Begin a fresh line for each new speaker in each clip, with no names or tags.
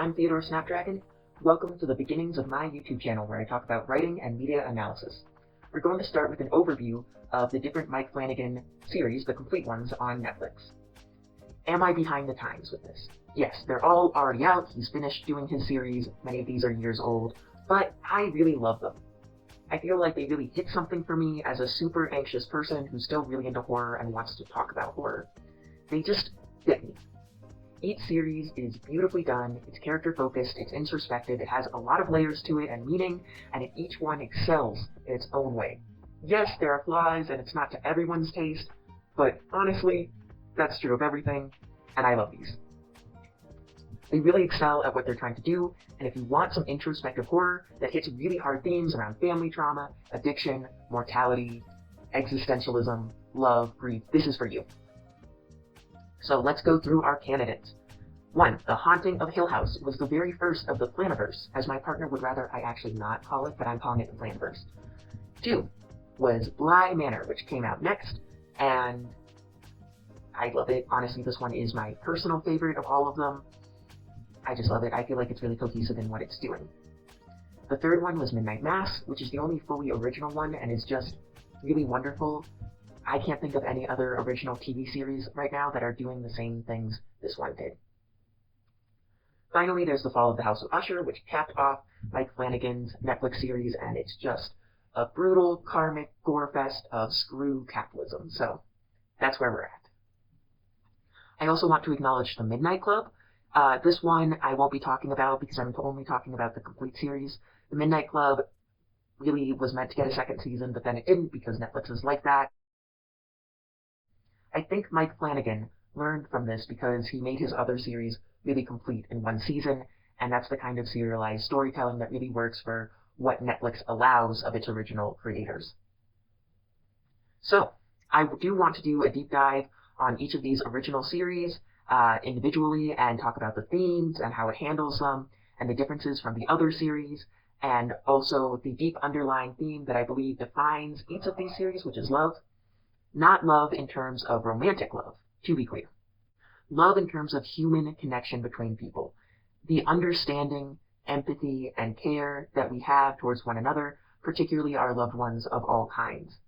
I'm Theodore Snapdragon. Welcome to the beginnings of my YouTube channel where I talk about writing and media analysis. We're going to start with an overview of the different Mike Flanagan series, the complete ones, on Netflix. Am I behind the times with this? Yes, they're all already out. He's finished doing his series. Many of these are years old, but I really love them. I feel like they really hit something for me as a super anxious person who's still really into horror and wants to talk about horror. They just fit me. Each series is beautifully done, it's character-focused, it's introspective, it has a lot of layers to it and meaning, and each one excels in its own way. Yes, there are flaws, and it's not to everyone's taste, but honestly, that's true of everything, and I love these. They really excel at what they're trying to do, and if you want some introspective horror that hits really hard themes around family trauma, addiction, mortality, existentialism, love, grief, this is for you. So let's go through our candidates. 1. The Haunting of Hill House was the very first of the Flaniverse, as my partner would rather I actually not call it, but I'm calling it the Flaniverse. 2. was Bly Manor, which came out next, and I love it. Honestly, this one is my personal favorite of all of them. I just love it. I feel like it's really cohesive in what it's doing. The third one was Midnight Mass, which is the only fully original one and is just really wonderful. I can't think of any other original TV series right now that are doing the same things this one did. Finally, there's The Fall of the House of Usher, which capped off Mike Flanagan's Netflix series, and it's just a brutal, karmic gore fest of screw capitalism. So that's where we're at. I also want to acknowledge The Midnight Club. This one I won't be talking about because I'm only talking about the complete series. The Midnight Club really was meant to get a second season, but then it didn't because Netflix is like that. I think Mike Flanagan learned from this because he made his other series really complete in one season, and that's the kind of serialized storytelling that really works for what Netflix allows of its original creators. So, I do want to do a deep dive on each of these original series individually and talk about the themes and how it handles them and the differences from the other series, and also the deep underlying theme that I believe defines each of these series, which is love. Not love in terms of romantic love, to be clear. Love in terms of human connection between people. The understanding, empathy, and care that we have towards one another, particularly our loved ones of all kinds.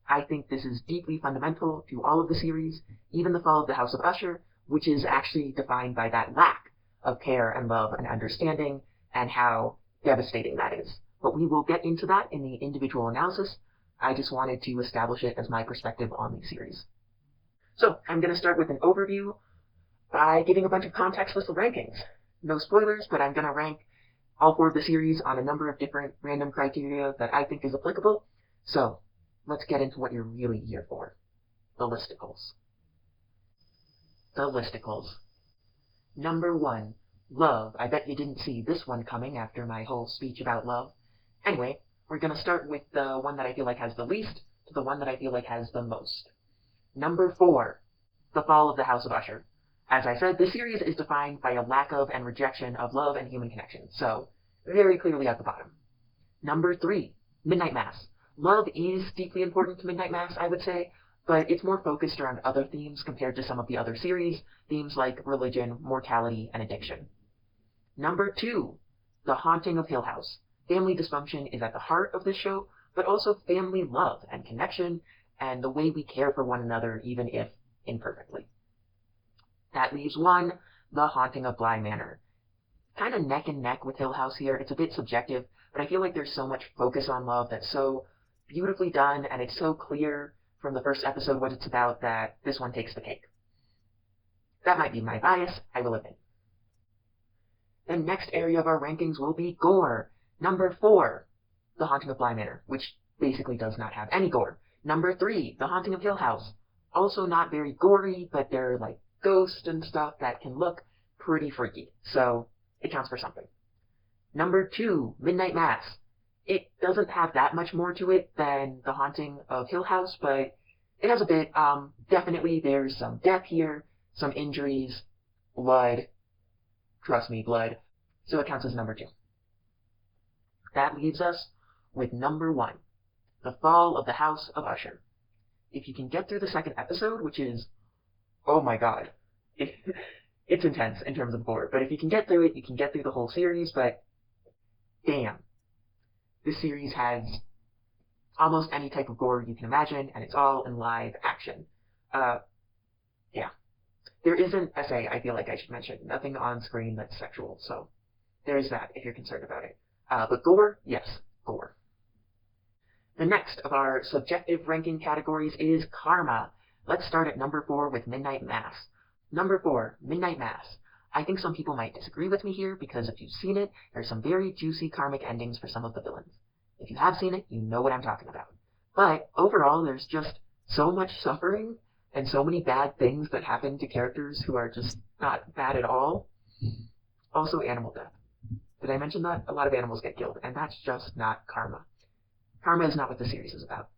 I think this is deeply fundamental to all of the series, even The Fall of the House of Usher, which is actually defined by that lack of care and love and understanding, and how devastating that is. But we will get into that in the individual analysis. I just wanted to establish it as my perspective on the series. So, I'm going to start with an overview by giving a bunch of context with the rankings. No spoilers, but I'm going to rank all 4 of the series on a number of different random criteria that I think is applicable. So, let's get into what you're really here for. The listicles. The listicles. Number 1, love. I bet you didn't see this one coming after my whole speech about love. Anyway, we're going to start with the one that I feel like has the least to the one that I feel like has the most. Number 4, The Fall of the House of Usher. As I said, this series is defined by a lack of and rejection of love and human connection, so very clearly at the bottom. Number 3, Midnight Mass. Love is deeply important to Midnight Mass, I would say, but it's more focused around other themes compared to some of the other series, themes like religion, mortality, and addiction. Number 2, The Haunting of Hill House. Family dysfunction is at the heart of this show, but also family love and connection, and the way we care for one another, even if imperfectly. That leaves 1, The Haunting of Bly Manor. Kind of neck and neck with Hill House here. It's a bit subjective, but I feel like there's so much focus on love that's so beautifully done, and it's so clear from the first episode what it's about that this one takes the cake. That might be my bias, I will admit. The next area of our rankings will be gore. Number 4, The Haunting of Bly Manor, which basically does not have any gore. Number 3, The Haunting of Hill House. Also not very gory, but they're like ghosts and stuff that can look pretty freaky, so it counts for something. Number 2, Midnight Mass. It doesn't have that much more to it than The Haunting of Hill House, but it has a bit. Definitely there's some death here, some injuries, blood. Trust me, blood. So it counts as number 2. That leaves us with number 1, The Fall of the House of Usher. If you can get through the second episode, which is, oh my god, it's intense in terms of gore. But if you can get through it, you can get through the whole series, but damn. This series has almost any type of gore you can imagine, and it's all in live action. Yeah. There is an essay I feel like I should mention. Nothing on screen that's sexual, so there is that if you're concerned about it. But gore, yes, gore. The next of our subjective ranking categories is karma. Let's start at number 4 with Midnight Mass. Number 4, Midnight Mass. I think some people might disagree with me here because if you've seen it, there's some very juicy karmic endings for some of the villains. If you have seen it, you know what I'm talking about. But overall, there's just so much suffering and so many bad things that happen to characters who are just not bad at all. Also, animal death. Did I mention that? A lot of animals get killed, and that's just not karma. Karma is not what the series is about.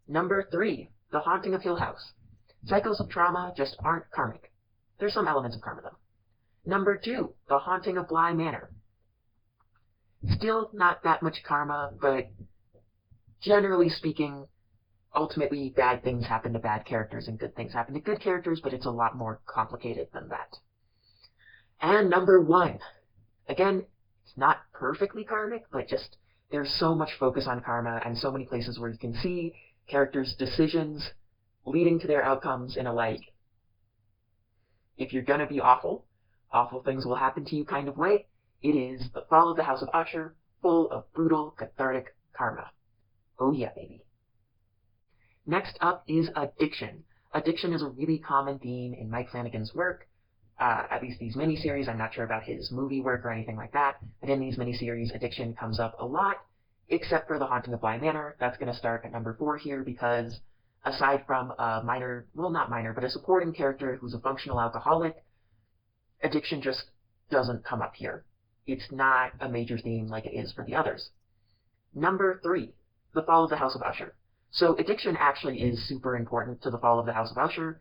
Number 3, The Haunting of Hill House. Cycles of trauma just aren't karmic. There's some elements of karma, though. Number 2, The Haunting of Bly Manor. Still not that much karma, but generally speaking, ultimately bad things happen to bad characters and good things happen to good characters, but it's a lot more complicated than that. And number 1, again, it's not perfectly karmic, but just there's so much focus on karma and so many places where you can see characters' decisions leading to their outcomes in a like, if you're gonna be awful, awful things will happen to you kind of way. It is The Fall of the House of Usher, full of brutal, cathartic karma. Oh yeah, baby. Next up is addiction. Addiction is a really common theme in Mike Flanagan's work, at least these miniseries. I'm not sure about his movie work or anything like that, but in these miniseries, addiction comes up a lot, except for The Haunting of Bly Manor. That's going to start at number 4 here because aside from a minor, well not minor, but a supporting character who's a functional alcoholic, addiction just doesn't come up here. It's not a major theme like it is for the others. Number 3, The Fall of the House of Usher. So addiction actually is super important to The Fall of the House of Usher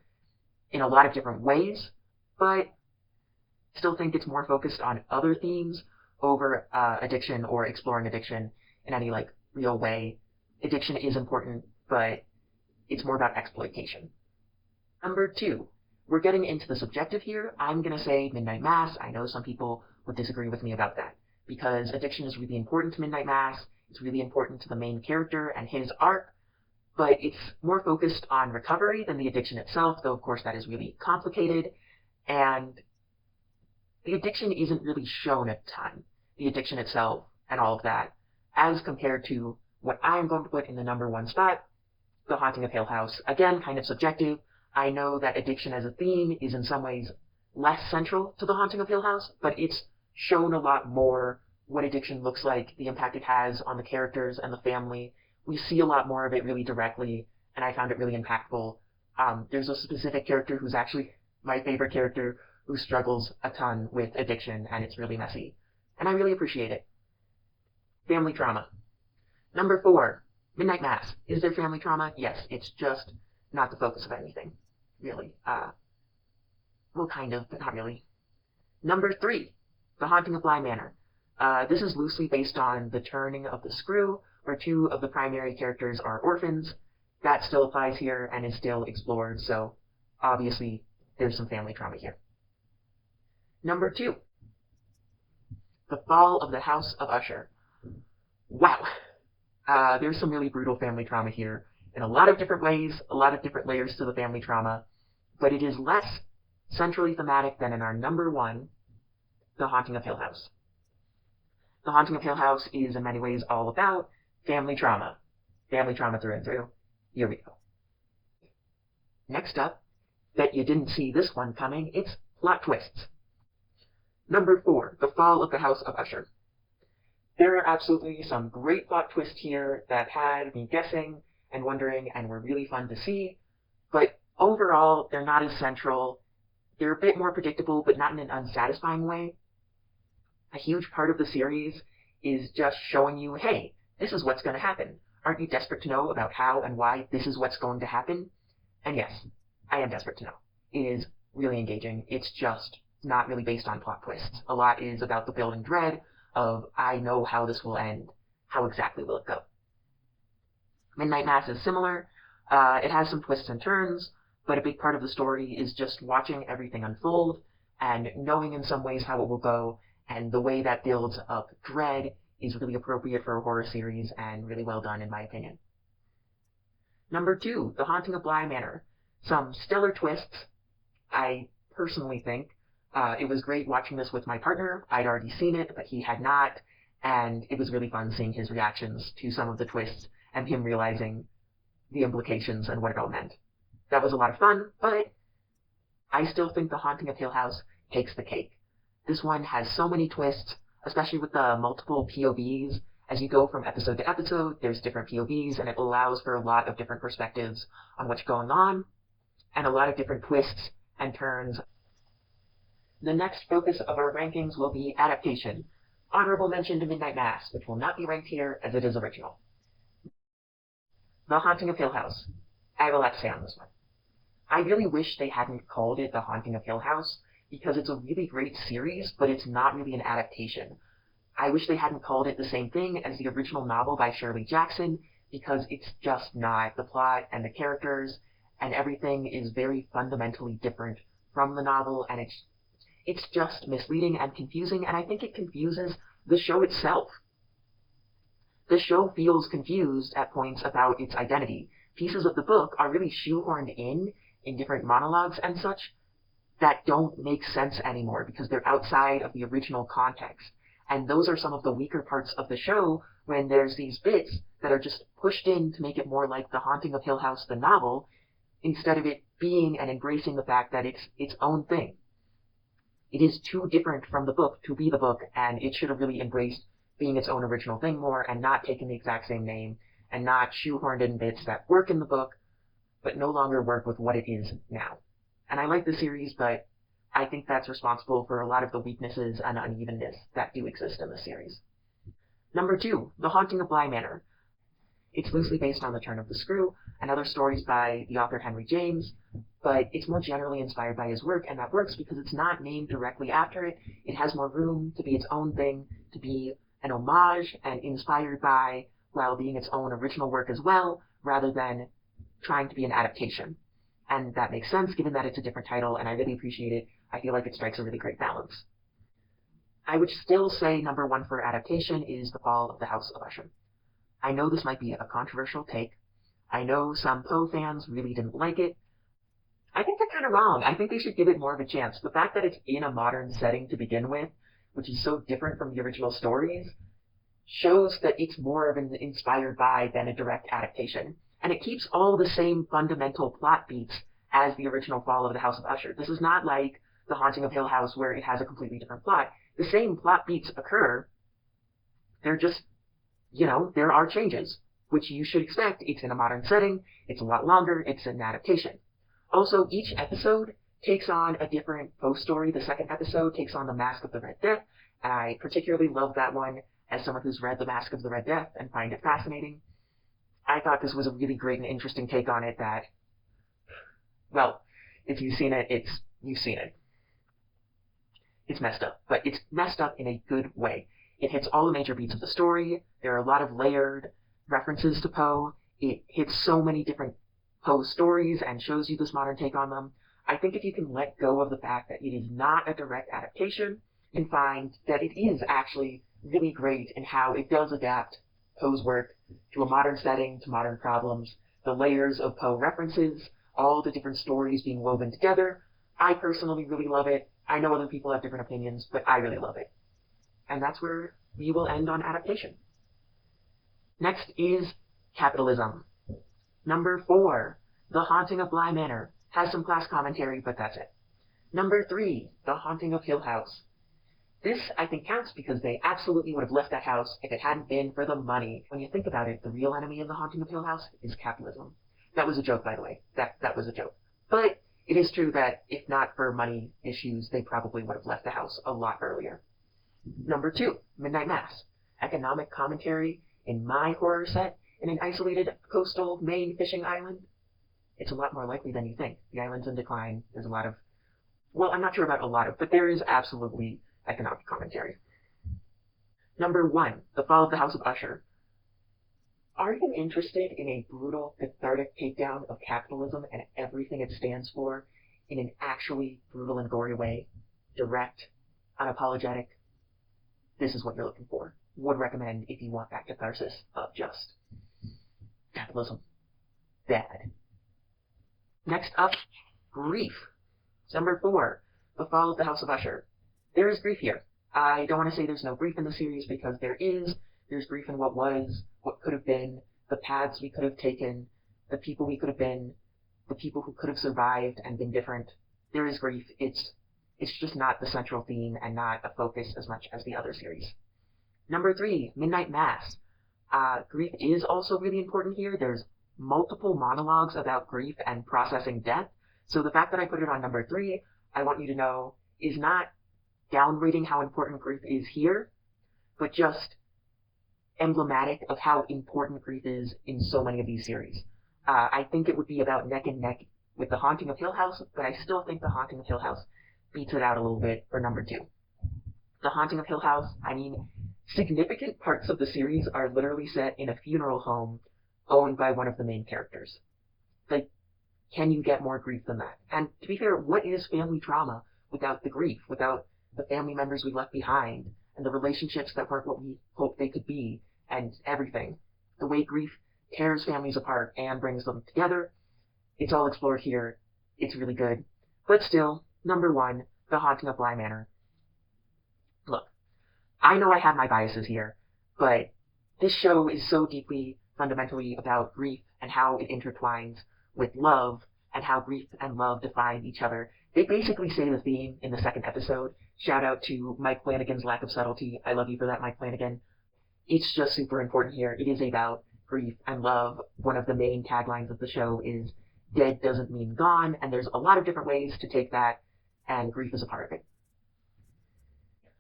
in a lot of different ways, but still think it's more focused on other themes over addiction or exploring addiction in any like real way. Addiction is important, but it's more about exploitation. Number 2, we're getting into the subjective here. I'm going to say Midnight Mass. I know some people would disagree with me about that because addiction is really important to Midnight Mass. It's really important to the main character and his arc, but it's more focused on recovery than the addiction itself, though of course that is really complicated, and the addiction isn't really shown a ton, the addiction itself and all of that, as compared to what I'm going to put in the number 1 spot, The Haunting of Hill House. Again, kind of subjective. I know that addiction as a theme is in some ways less central to The Haunting of Hill House, but it's shown a lot more what addiction looks like, the impact it has on the characters and the family. We see a lot more of it really directly, and I found it really impactful. There's a specific character who's actually my favorite character who struggles a ton with addiction, and it's really messy. And I really appreciate it. Family trauma. Number 4, Midnight Mass. Is there family trauma? Yes, it's just not the focus of anything, really. Well, kind of, but not really. Number 3, The Haunting of Bly Manor. This is loosely based on The Turning of the Screw, where 2 of the primary characters are orphans. That still applies here and is still explored, so obviously there's some family trauma here. Number 2, The Fall of the House of Usher. Wow. There's some really brutal family trauma here in a lot of different ways, a lot of different layers to the family trauma, but it is less centrally thematic than in our number 1, The Haunting of Hill House. The Haunting of Hill House is in many ways all about family trauma. Family trauma through and through. Here we go. Next up, bet you didn't see this one coming, it's plot twists. Number 4, The Fall of the House of Usher. There are absolutely some great plot twists here that had me guessing and wondering and were really fun to see, but overall, they're not as central. They're a bit more predictable, but not in an unsatisfying way. A huge part of the series is just showing you, hey, this is what's going to happen. Aren't you desperate to know about how and why this is what's going to happen? And yes, I am desperate to know. It is really engaging. It's just not really based on plot twists. A lot is about the building dread of, I know how this will end. How exactly will it go? Midnight Mass is similar. It has some twists and turns, but a big part of the story is just watching everything unfold. and knowing in some ways how it will go, and the way that builds up dread is really appropriate for a horror series and really well done in my opinion. Number 2, The Haunting of Bly Manor. Some stellar twists, I personally think. It was great watching this with my partner. I'd already seen it, but he had not, and it was really fun seeing his reactions to some of the twists and him realizing the implications and what it all meant. That was a lot of fun, but I still think The Haunting of Hill House takes the cake. This one has so many twists, especially with the multiple POVs. As you go from episode to episode, there's different POVs, and it allows for a lot of different perspectives on what's going on, and a lot of different twists and turns. The next focus of our rankings will be adaptation. Honorable mention to Midnight Mass, which will not be ranked here as it is original. The Haunting of Hill House. I have a lot to say on this one. I really wish they hadn't called it The Haunting of Hill House, because it's a really great series, but it's not really an adaptation. I wish they hadn't called it the same thing as the original novel by Shirley Jackson, because it's just not. The plot and the characters and everything is very fundamentally different from the novel, and it's just misleading and confusing, and I think it confuses the show itself. The show feels confused at points about its identity. Pieces of the book are really shoehorned in different monologues and such, that don't make sense anymore because they're outside of the original context. And those are some of the weaker parts of the show, when there's these bits that are just pushed in to make it more like The Haunting of Hill House, the novel, instead of it being and embracing the fact that it's its own thing. It is too different from the book to be the book, and it should have really embraced being its own original thing more, and not taken the exact same name, and not shoehorned in bits that work in the book, but no longer work with what it is now. And I like the series, but I think that's responsible for a lot of the weaknesses and unevenness that do exist in the series. Number 2, The Haunting of Bly Manor. It's loosely based on The Turn of the Screw and other stories by the author Henry James, but it's more generally inspired by his work, and that works because it's not named directly after it. It has more room to be its own thing, to be an homage and inspired by, while being its own original work as well, rather than trying to be an adaptation. And that makes sense given that it's a different title, and I really appreciate it. I feel like it strikes a really great balance. I would still say number 1 for adaptation is The Fall of the House of Usher. I know this might be a controversial take. I know some Poe fans really didn't like it. I think they're kind of wrong. I think they should give it more of a chance. The fact that it's in a modern setting to begin with, which is so different from the original stories, shows that it's more of an inspired by than a direct adaptation. And it keeps all the same fundamental plot beats as the original Fall of the House of Usher. This is not like The Haunting of Hill House where it has a completely different plot. The same plot beats occur. They're just, there are changes, which you should expect. It's in a modern setting. It's a lot longer. It's an adaptation. Also, each episode takes on a different Poe story. The second episode takes on The Mask of the Red Death, and I particularly love that one as someone who's read The Mask of the Red Death and find it fascinating. I thought this was a really great and interesting take on it that, well, if you've seen it, you've seen it. It's messed up, but it's messed up in a good way. It hits all the major beats of the story. There are a lot of layered references to Poe. It hits so many different Poe stories and shows you this modern take on them. I think if you can let go of the fact that it is not a direct adaptation and find that it is actually really great in how it does adapt Poe's work to a modern setting, to modern problems, the layers of Poe references, all the different stories being woven together. I personally really love it. I know other people have different opinions, but I really love it. And that's where we will end on adaptation. Next is capitalism. Number 4, The Haunting of Bly Manor. Has some class commentary, but that's it. Number 3, The Haunting of Hill House. This, I think, counts because they absolutely would have left that house if it hadn't been for the money. When you think about it, the real enemy of The Haunting of Hill House is capitalism. That was a joke, by the way. That was a joke. But it is true that if not for money issues, they probably would have left the house a lot earlier. Number 2, Midnight Mass. Economic commentary in my horror set in an isolated coastal Maine fishing island. It's a lot more likely than you think. The island's in decline. There's a lot of, well, I'm not sure about a lot of, but there is absolutely economic commentary. Number 1, The Fall of the House of Usher. Are you interested in a brutal, cathartic takedown of capitalism and everything it stands for in an actually brutal and gory way? direct, unapologetic. This is what you're looking for. Would recommend if you want that catharsis of just capitalism. Bad. Next up, grief. Number 4, The Fall of the House of Usher. There is grief here. I don't want to say there's no grief in the series, because there is. There's grief in what was, what could have been, the paths we could have taken, the people we could have been, the people who could have survived and been different. There is grief. It's just not the central theme and not a focus as much as the other series. Number 3, Midnight Mass. Grief is also really important here. There's multiple monologues about grief and processing death. So the fact that I put it on number 3, I want you to know, is not downgrading how important grief is here, but just emblematic of how important grief is in so many of these series. I think it would be about neck and neck with The Haunting of Hill House, but I still think The Haunting of Hill House beats it out a little bit for number 2. The Haunting of Hill House, I mean, significant parts of the series are literally set in a funeral home owned by one of the main characters. Like, can you get more grief than that? And to be fair, what is family trauma without the grief, without the family members we left behind, and the relationships that weren't what we hoped they could be, and everything? The way grief tears families apart and brings them together, it's all explored here. It's really good. But still, number 1, The Haunting of Bly Manor. Look, I know I have my biases here, but this show is so deeply, fundamentally about grief and how it intertwines with love and how grief and love define each other. They basically say the theme in the 2nd episode. Shout out to Mike Flanagan's lack of subtlety. I love you for that, Mike Flanagan. It's just super important here. It is about grief and love. One of the main taglines of the show is dead doesn't mean gone, and there's a lot of different ways to take that, and grief is a part of it.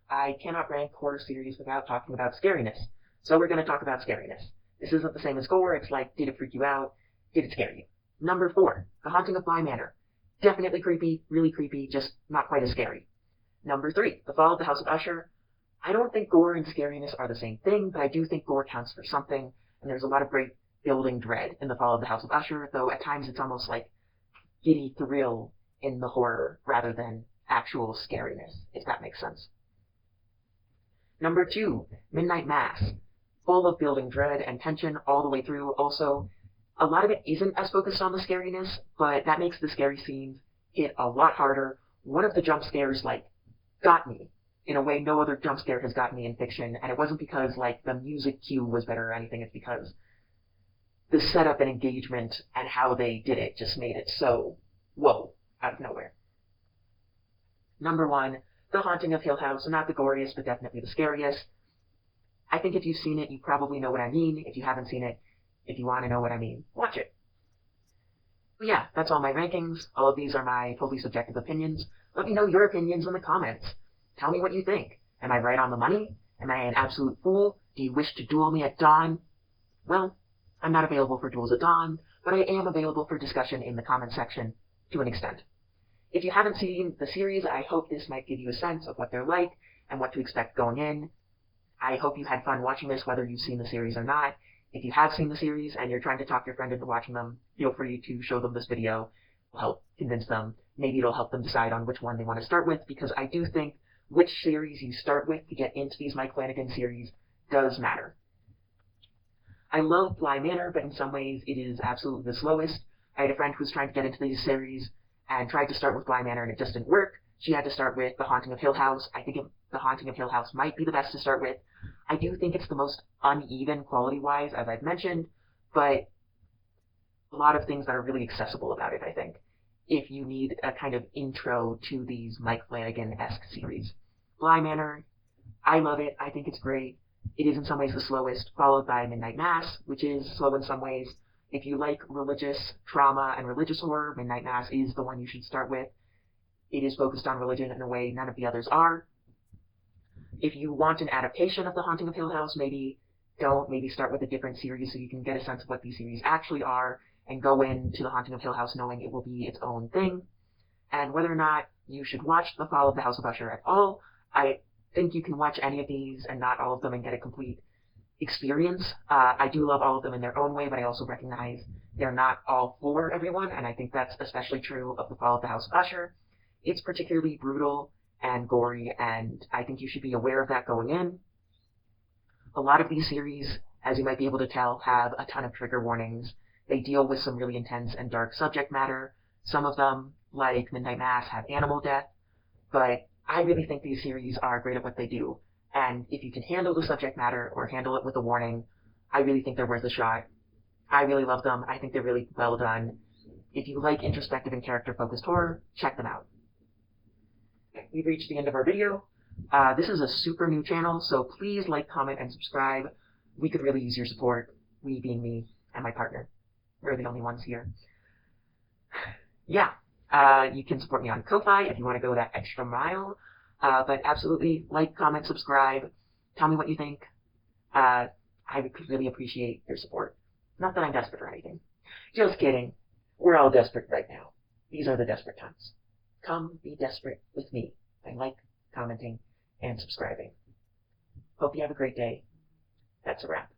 I cannot rank horror series without talking about scariness, so we're going to talk about scariness. This isn't the same as gore. It's like, did it freak you out? Did it scare you? Number 4, The Haunting of Bly Manor. Definitely creepy, really creepy, just not quite as scary. Number 3, The Fall of the House of Usher. I don't think gore and scariness are the same thing, but I do think gore counts for something, and there's a lot of great building dread in The Fall of the House of Usher, though at times it's almost like giddy thrill in the horror rather than actual scariness, if that makes sense. Number 2, Midnight Mass. Full of building dread and tension all the way through. Also, a lot of it isn't as focused on the scariness, but that makes the scary scenes hit a lot harder. One of the jump scares, got me in a way no other jump scare has gotten me in fiction, and it wasn't because, the music cue was better or anything. It's because the setup and engagement and how they did it just made it so, whoa, out of nowhere. Number 1, The Haunting of Hill House. Not the goriest, but definitely the scariest. I think if you've seen it, you probably know what I mean. If you haven't seen it, if you want to know what I mean, watch it. But yeah, that's all my rankings. All of these are my totally subjective opinions. Let me know your opinions in the comments. Tell me what you think. Am I right on the money? Am I an absolute fool? Do you wish to duel me at dawn? Well, I'm not available for duels at dawn, but I am available for discussion in the comment section to an extent. If you haven't seen the series, I hope this might give you a sense of what they're like and what to expect going in. I hope you had fun watching this, whether you've seen the series or not. If you have seen the series and you're trying to talk your friend into watching them, feel free to show them this video. It'll help convince them. Maybe it'll help them decide on which one they want to start with, because I do think which series you start with to get into these Mike Flanagan series does matter. I love Bly Manor, but in some ways it is absolutely the slowest. I had a friend who was trying to get into these series and tried to start with Bly Manor and it just didn't work. She had to start with The Haunting of Hill House. I think The Haunting of Hill House might be the best to start with. I do think it's the most uneven quality-wise, as I've mentioned, but a lot of things that are really accessible about it, I think, if you need a kind of intro to these Mike Flanagan-esque series. Bly Manor, I love it. I think it's great. It is in some ways the slowest, followed by Midnight Mass, which is slow in some ways. If you like religious trauma and religious horror, Midnight Mass is the one you should start with. It is focused on religion in a way none of the others are. If you want an adaptation of The Haunting of Hill House, maybe don't. Maybe start with a different series so you can get a sense of what these series actually are and go into The Haunting of Hill House knowing it will be its own thing. And whether or not you should watch The Fall of the House of Usher at all, I think you can watch any of these and not all of them and get a complete experience. I do love all of them in their own way, but I also recognize they're not all for everyone, and I think that's especially true of The Fall of the House of Usher. It's particularly brutal and gory, and I think you should be aware of that going in. A lot of these series, as you might be able to tell, have a ton of trigger warnings. They deal with some really intense and dark subject matter. Some of them, like Midnight Mass, have animal death, but I really think these series are great at what they do. And if you can handle the subject matter or handle it with a warning, I really think they're worth a shot. I really love them. I think they're really well done. If you like introspective and character-focused horror, check them out. We've reached the end of our video. This is a super new channel, so please like, comment, and subscribe. We could really use your support, we being me and my partner. We're the only ones here. Yeah, you can support me on Ko-Fi if you want to go that extra mile. But absolutely, like, comment, subscribe. Tell me what you think. I would really appreciate your support. Not that I'm desperate or anything. Just kidding. We're all desperate right now. These are the desperate times. Come be desperate with me by like, commenting, and subscribing. Hope you have a great day. That's a wrap.